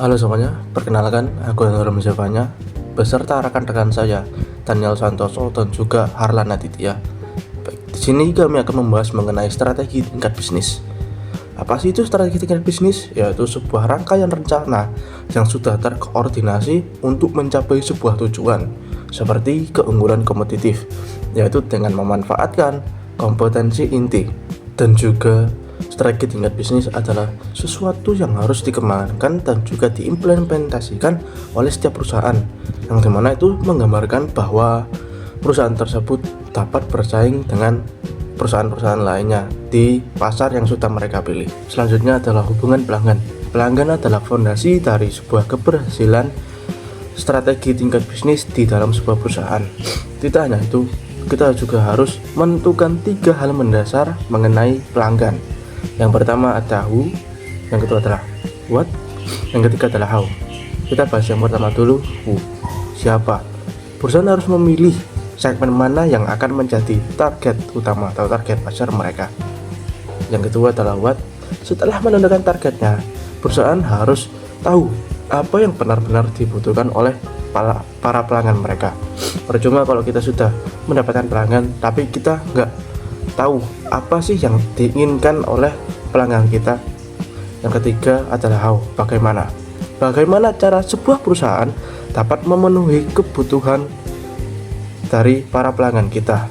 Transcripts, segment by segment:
Halo semuanya, perkenalkan aku Nur Muzafanya beserta rekan-rekan saya Daniel Santoso dan juga Harlan Aditya. Baik, di sini kami akan membahas mengenai strategi tingkat bisnis. Apa sih itu strategi tingkat bisnis? Yaitu sebuah rangkaian rencana yang sudah terkoordinasi untuk mencapai sebuah tujuan, seperti keunggulan kompetitif, yaitu dengan memanfaatkan kompetensi inti. Dan juga strategi tingkat bisnis adalah sesuatu yang harus dikembangkan dan juga diimplementasikan oleh setiap perusahaan, yang dimana itu menggambarkan bahwa perusahaan tersebut dapat bersaing dengan perusahaan-perusahaan lainnya di pasar yang sudah mereka pilih. Selanjutnya adalah hubungan pelanggan. Pelanggan adalah fondasi dari sebuah keberhasilan strategi tingkat bisnis di dalam sebuah perusahaan. Tidak hanya itu, kita juga harus menentukan 3 hal mendasar mengenai pelanggan. Yang pertama ada who, yang kedua adalah what, yang ketiga adalah how. Kita bahas yang pertama dulu, who, siapa. Perusahaan harus memilih segmen mana yang akan menjadi target utama atau target pasar mereka. Yang kedua adalah what. Setelah menentukan targetnya, perusahaan harus tahu apa yang benar-benar dibutuhkan oleh para pelanggan mereka. Percuma kalau kita sudah mendapatkan pelanggan tapi kita nggak tahu apa sih yang diinginkan oleh pelanggan kita. Yang ketiga adalah how, bagaimana cara sebuah perusahaan dapat memenuhi kebutuhan dari para pelanggan kita.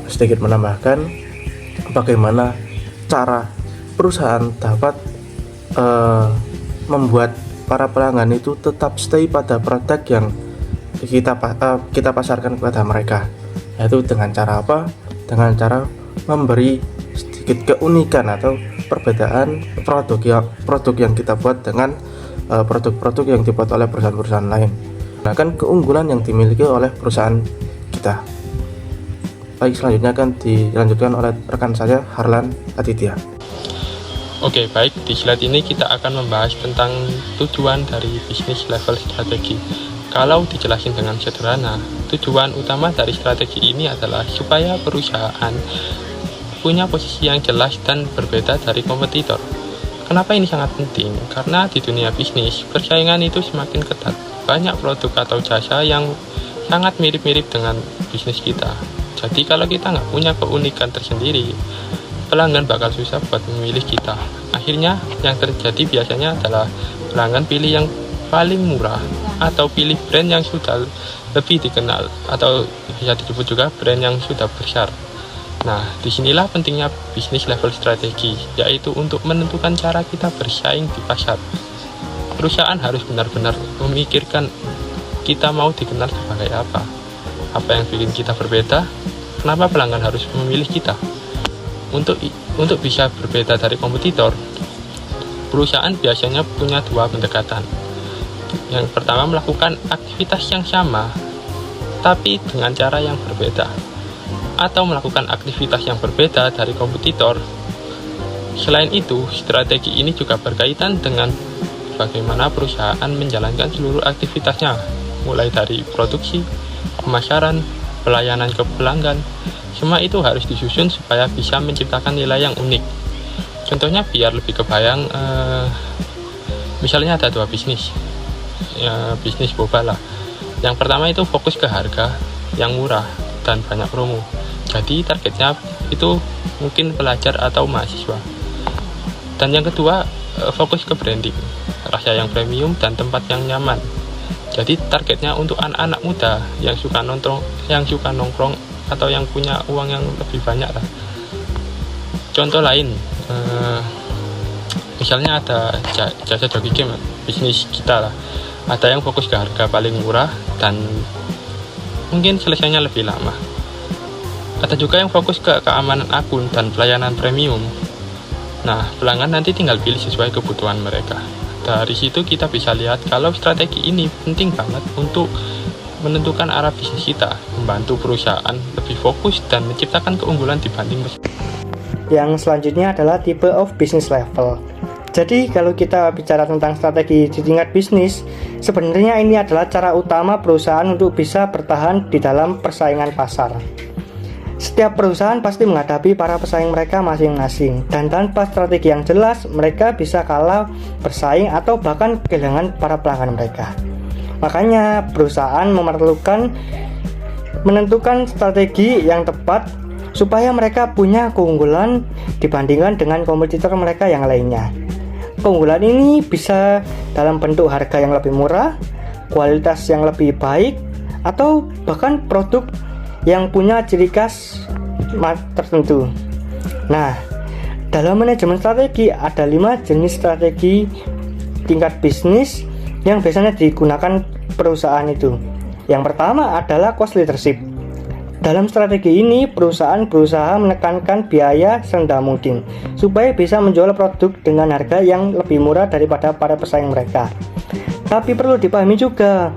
Sedikit menambahkan, bagaimana cara perusahaan dapat membuat para pelanggan itu tetap stay pada produk yang kita pasarkan kepada mereka, yaitu dengan cara apa? Dengan cara memberi sedikit keunikan atau perbedaan produk yang kita buat dengan produk-produk yang dibuat oleh perusahaan-perusahaan lain, bahkan keunggulan yang dimiliki oleh perusahaan kita. Baik, selanjutnya akan dilanjutkan oleh rekan saya Harlan Aditya. Oke, baik. Di slide ini kita akan membahas tentang tujuan dari bisnis level strategi. Kalau dijelasin dengan sederhana, tujuan utama dari strategi ini adalah supaya perusahaan punya posisi yang jelas dan berbeda dari kompetitor. Kenapa ini sangat penting? Karena di dunia bisnis, persaingan itu semakin ketat. Banyak produk atau jasa yang sangat mirip-mirip dengan bisnis kita. Jadi kalau kita nggak punya keunikan tersendiri, pelanggan bakal susah buat memilih kita. Akhirnya yang terjadi biasanya adalah pelanggan pilih yang paling murah atau pilih brand yang sudah lebih dikenal atau bisa disebut juga brand yang sudah besar. Nah, disinilah pentingnya bisnis level strategi, yaitu untuk menentukan cara kita bersaing di pasar. Perusahaan harus benar-benar memikirkan kita mau dikenal sebagai apa yang bikin kita berbeda, kenapa pelanggan harus memilih kita. Untuk bisa berbeda dari kompetitor, perusahaan biasanya punya 2 pendekatan. Yang pertama, melakukan aktivitas yang sama tapi dengan cara yang berbeda, atau melakukan aktivitas yang berbeda dari kompetitor. Selain itu, strategi ini juga berkaitan dengan bagaimana perusahaan menjalankan seluruh aktivitasnya, mulai dari produksi, pemasaran, pelayanan ke pelanggan. Semua itu harus disusun supaya bisa menciptakan nilai yang unik. Contohnya biar lebih kebayang, misalnya ada 2 bisnis, bisnis boba lah. Yang pertama itu fokus ke harga yang murah dan banyak promo. Jadi targetnya itu mungkin pelajar atau mahasiswa. Dan yang kedua, fokus ke branding, rasa yang premium dan tempat yang nyaman. Jadi targetnya untuk anak-anak muda yang suka nongkrong atau yang punya uang yang lebih banyak lah. Contoh lain, misalnya ada jasa joki game, bisnis kita lah. Ada yang fokus ke harga paling murah dan mungkin selesainya lebih lama. Ada juga yang fokus ke keamanan akun dan pelayanan premium. Nah, pelanggan nanti tinggal pilih sesuai kebutuhan mereka. Dari situ kita bisa lihat kalau strategi ini penting banget untuk menentukan arah bisnis kita, membantu perusahaan lebih fokus dan menciptakan keunggulan dibanding mesin. Yang selanjutnya adalah type of business level. Jadi kalau kita bicara tentang strategi di tingkat bisnis, sebenarnya ini adalah cara utama perusahaan untuk bisa bertahan di dalam persaingan pasar. Setiap perusahaan pasti menghadapi para pesaing mereka masing-masing, dan tanpa strategi yang jelas, mereka bisa kalah bersaing atau bahkan kehilangan para pelanggan mereka. Makanya perusahaan memerlukan menentukan strategi yang tepat supaya mereka punya keunggulan dibandingkan dengan kompetitor mereka yang lainnya. Keunggulan ini bisa dalam bentuk harga yang lebih murah, kualitas yang lebih baik, atau bahkan produk yang punya ciri khas tertentu. Nah, dalam manajemen strategi ada 5 jenis strategi tingkat bisnis yang biasanya digunakan perusahaan itu. Yang pertama adalah cost leadership. Dalam strategi ini, perusahaan berusaha menekankan biaya serendah mungkin supaya bisa menjual produk dengan harga yang lebih murah daripada para pesaing mereka. Tapi perlu dipahami juga,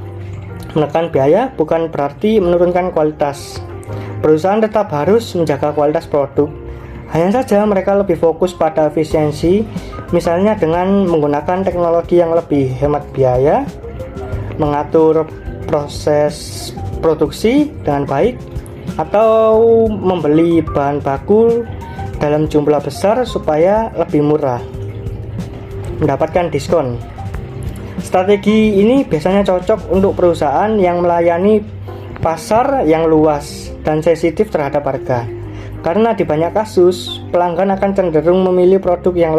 menekan biaya bukan berarti menurunkan kualitas. Perusahaan tetap harus menjaga kualitas produk. Hanya saja mereka lebih fokus pada efisiensi, misalnya dengan menggunakan teknologi yang lebih hemat biaya, mengatur proses produksi dengan baik, atau membeli bahan baku dalam jumlah besar supaya lebih murah, mendapatkan diskon. Strategi ini biasanya cocok untuk perusahaan yang melayani pasar yang luas dan sensitif terhadap harga, karena di banyak kasus pelanggan akan cenderung memilih produk yang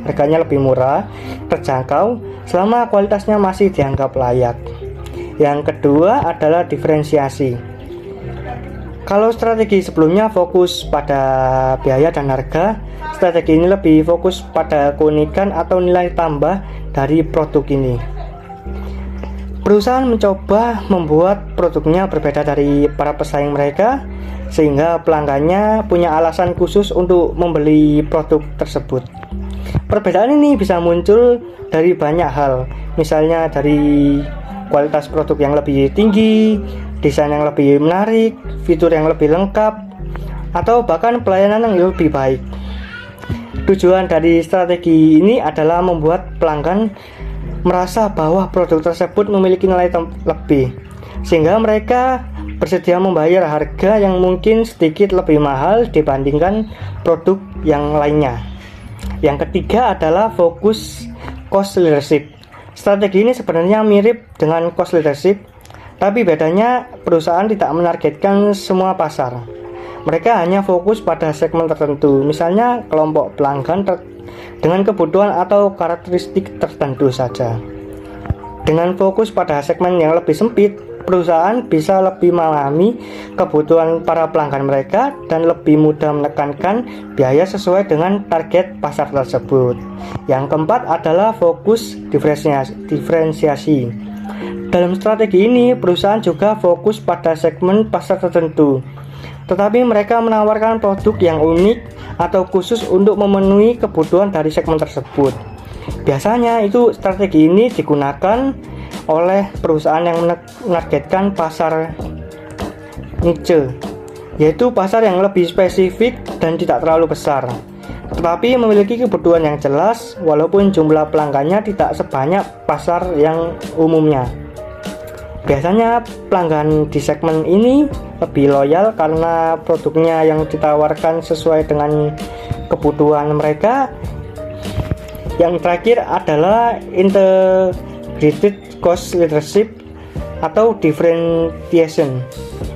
harganya lebih murah, terjangkau, selama kualitasnya masih dianggap layak. Yang kedua adalah diferensiasi. Kalau strategi sebelumnya fokus pada biaya dan harga, strategi ini lebih fokus pada keunikan atau nilai tambah dari produk ini. Perusahaan mencoba membuat produknya berbeda dari para pesaing mereka, sehingga pelanggannya punya alasan khusus untuk membeli produk tersebut. Perbedaan ini bisa muncul dari banyak hal, misalnya dari kualitas produk yang lebih tinggi, desain yang lebih menarik, fitur yang lebih lengkap, atau bahkan pelayanan yang lebih baik. Tujuan dari strategi ini adalah membuat pelanggan merasa bahwa produk tersebut memiliki nilai lebih, sehingga mereka bersedia membayar harga yang mungkin sedikit lebih mahal dibandingkan produk yang lainnya. Yang ketiga adalah fokus cost leadership. Strategi ini sebenarnya mirip dengan cost leadership, tapi bedanya perusahaan tidak menargetkan semua pasar. Mereka hanya fokus pada segmen tertentu, misalnya kelompok pelanggan dengan kebutuhan atau karakteristik tertentu saja. Dengan fokus pada segmen yang lebih sempit, perusahaan bisa lebih memahami kebutuhan para pelanggan mereka dan lebih mudah menekankan biaya sesuai dengan target pasar tersebut. Yang keempat adalah fokus diferensiasi. Dalam strategi ini, perusahaan juga fokus pada segmen pasar tertentu, tetapi mereka menawarkan produk yang unik atau khusus untuk memenuhi kebutuhan dari segmen tersebut. Biasanya itu strategi ini digunakan oleh perusahaan yang menargetkan pasar niche, yaitu pasar yang lebih spesifik dan tidak terlalu besar, tetapi memiliki kebutuhan yang jelas walaupun jumlah pelanggannya tidak sebanyak pasar yang umumnya. Biasanya pelanggan di segmen ini lebih loyal karena produknya yang ditawarkan sesuai dengan kebutuhan mereka. Yang terakhir adalah integrated cost leadership atau differentiation.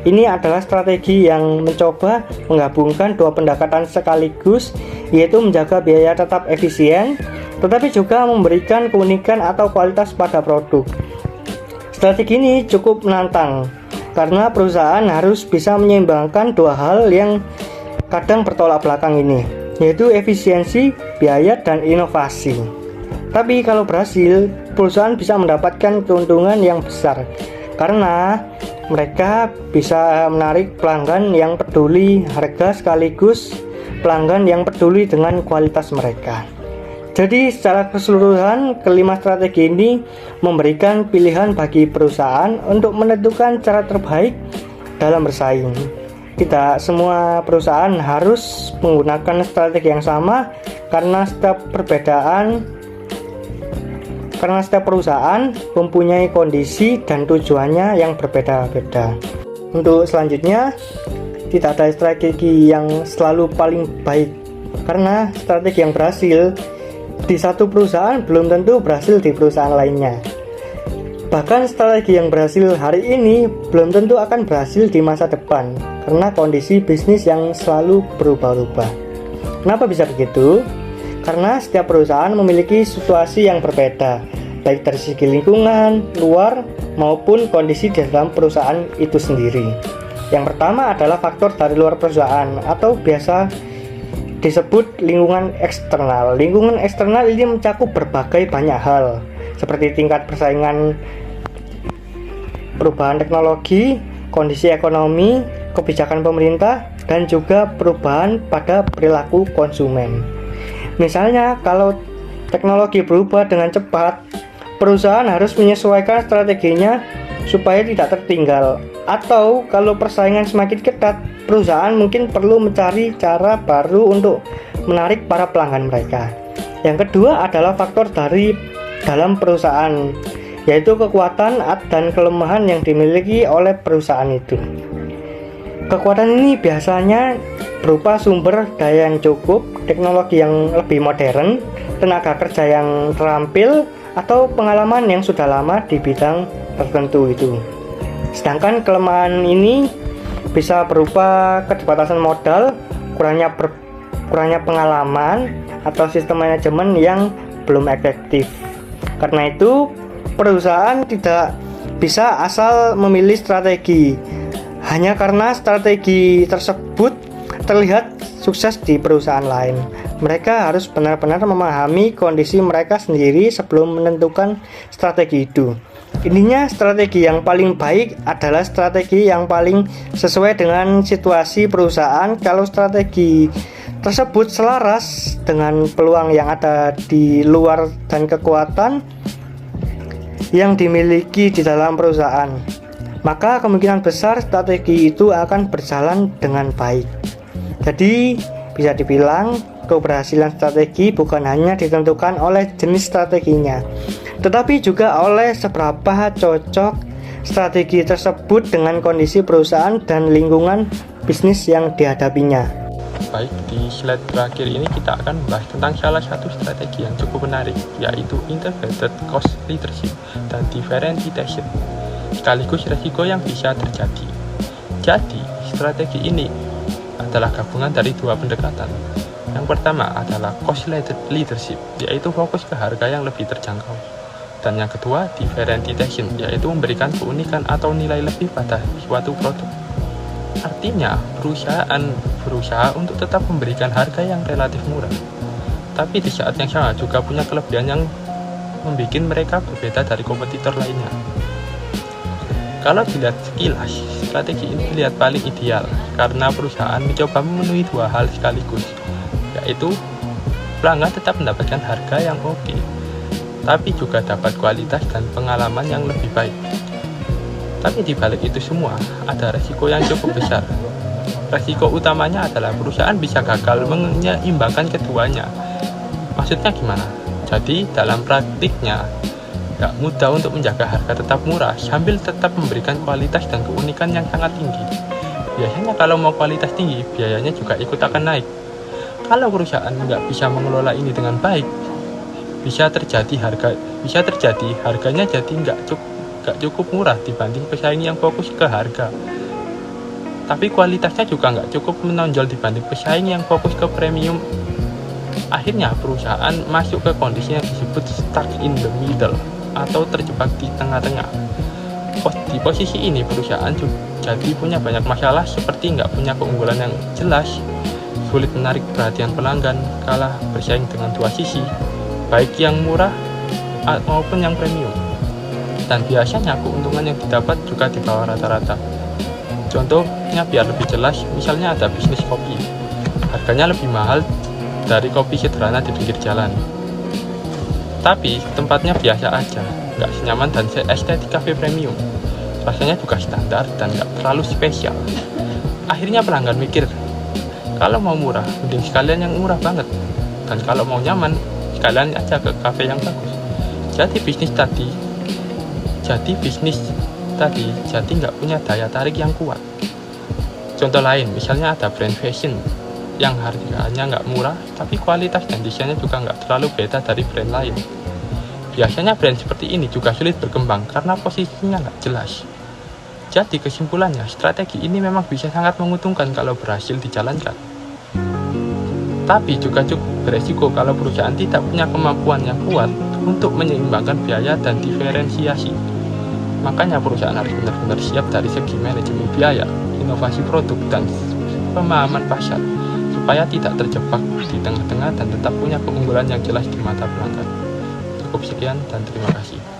Ini adalah strategi yang mencoba menggabungkan dua pendekatan sekaligus, yaitu menjaga biaya tetap efisien, tetapi juga memberikan keunikan atau kualitas pada produk. Strategi ini cukup menantang karena perusahaan harus bisa menyeimbangkan dua hal yang kadang bertolak belakang ini, yaitu efisiensi, biaya, dan inovasi. Tapi kalau berhasil, perusahaan bisa mendapatkan keuntungan yang besar karena mereka bisa menarik pelanggan yang peduli harga sekaligus pelanggan yang peduli dengan kualitas mereka. Jadi secara keseluruhan, kelima strategi ini memberikan pilihan bagi perusahaan untuk menentukan cara terbaik dalam bersaing. Tidak semua perusahaan harus menggunakan strategi yang sama karena setiap perusahaan mempunyai kondisi dan tujuannya yang berbeda-beda. Untuk selanjutnya, tidak ada strategi yang selalu paling baik, karena strategi yang berhasil di satu perusahaan belum tentu berhasil di perusahaan lainnya. Bahkan strategi yang berhasil hari ini belum tentu akan berhasil di masa depan, karena kondisi bisnis yang selalu berubah-ubah. Kenapa bisa begitu? Karena setiap perusahaan memiliki situasi yang berbeda, baik dari segi lingkungan, luar, maupun kondisi di dalam perusahaan itu sendiri. Yang pertama adalah faktor dari luar perusahaan atau biasa disebut lingkungan eksternal. Lingkungan eksternal ini mencakup berbagai banyak hal, seperti tingkat persaingan, perubahan teknologi, kondisi ekonomi, kebijakan pemerintah, dan juga perubahan pada perilaku konsumen. Misalnya, kalau teknologi berubah dengan cepat, perusahaan harus menyesuaikan strateginya supaya tidak tertinggal. Atau kalau persaingan semakin ketat, perusahaan mungkin perlu mencari cara baru untuk menarik para pelanggan mereka. Yang kedua adalah faktor dari dalam perusahaan, yaitu kekuatan dan kelemahan yang dimiliki oleh perusahaan itu. Kekuatan ini biasanya berupa sumber daya yang cukup, teknologi yang lebih modern, tenaga kerja yang terampil, atau pengalaman yang sudah lama di bidang tertentu itu. Sedangkan kelemahan ini bisa berupa keterbatasan modal, kurangnya pengalaman, atau sistem manajemen yang belum efektif. Karena itu, perusahaan tidak bisa asal memilih strategi hanya karena strategi tersebut terlihat sukses di perusahaan lain. Mereka harus benar-benar memahami kondisi mereka sendiri sebelum menentukan strategi itu. Intinya, strategi yang paling baik adalah strategi yang paling sesuai dengan situasi perusahaan. Kalau strategi tersebut selaras dengan peluang yang ada di luar dan kekuatan yang dimiliki di dalam perusahaan, maka kemungkinan besar strategi itu akan berjalan dengan baik. Jadi, bisa dibilang keberhasilan strategi bukan hanya ditentukan oleh jenis strateginya, tetapi juga oleh seberapa cocok strategi tersebut dengan kondisi perusahaan dan lingkungan bisnis yang dihadapinya. Baik, di slide terakhir ini kita akan membahas tentang salah satu strategi yang cukup menarik, yaitu integrated cost leadership dan differentiation, sekaligus risiko yang bisa terjadi. Jadi, strategi ini adalah gabungan dari dua pendekatan. Yang pertama adalah cost-led leadership, yaitu fokus ke harga yang lebih terjangkau. Dan yang kedua, differentiation, yaitu memberikan keunikan atau nilai lebih pada suatu produk. Artinya, perusahaan berusaha untuk tetap memberikan harga yang relatif murah, tapi di saat yang sama juga punya kelebihan yang membuat mereka berbeda dari kompetitor lainnya. Kalau dilihat sekilas, strategi ini terlihat paling ideal karena perusahaan mencoba memenuhi dua hal sekaligus, yaitu pelanggan tetap mendapatkan harga yang oke, tapi juga dapat kualitas dan pengalaman yang lebih baik. Tapi di balik itu semua, ada resiko yang cukup besar. Resiko utamanya adalah perusahaan bisa gagal menyeimbangkan keduanya. Maksudnya gimana? Jadi dalam praktiknya, gak mudah untuk menjaga harga tetap murah sambil tetap memberikan kualitas dan keunikan yang sangat tinggi. Biasanya kalau mau kualitas tinggi, biayanya juga ikut akan naik. Kalau perusahaan nggak bisa mengelola ini dengan baik, bisa terjadi harganya jadi nggak cukup murah dibanding pesaing yang fokus ke harga. Tapi kualitasnya juga nggak cukup menonjol dibanding pesaing yang fokus ke premium. Akhirnya perusahaan masuk ke kondisi yang disebut stuck in the middle atau terjebak di tengah-tengah. Di posisi ini perusahaan jadi punya banyak masalah seperti nggak punya keunggulan yang jelas, sulit menarik perhatian pelanggan, kalah bersaing dengan dua sisi, baik yang murah maupun yang premium. Dan biasanya keuntungan yang didapat juga di bawah rata-rata. Contohnya biar lebih jelas, misalnya ada bisnis kopi, harganya lebih mahal dari kopi sederhana di pinggir jalan, tapi tempatnya biasa aja, nggak senyaman dan seestetik cafe premium. Rasanya juga standar dan nggak terlalu spesial. Akhirnya pelanggan mikir, kalau mau murah, mending sekalian yang murah banget. Dan kalau mau nyaman, sekalian aja ke cafe yang bagus. Jadi bisnis tadi nggak punya daya tarik yang kuat. Contoh lain, misalnya ada brand fashion yang harganya nggak murah, tapi kualitas dan desainnya juga nggak terlalu beda dari brand lain. Biasanya brand seperti ini juga sulit berkembang karena posisinya nggak jelas. Jadi kesimpulannya, strategi ini memang bisa sangat menguntungkan kalau berhasil dijalankan. Tapi juga cukup beresiko kalau perusahaan tidak punya kemampuan yang kuat untuk menyeimbangkan biaya dan diferensiasi. Makanya perusahaan harus benar-benar siap dari segi manajemen biaya, inovasi produk, dan pemahaman pasar, supaya tidak terjebak di tengah-tengah dan tetap punya keunggulan yang jelas di mata pelanggan. Cukup sekian dan terima kasih.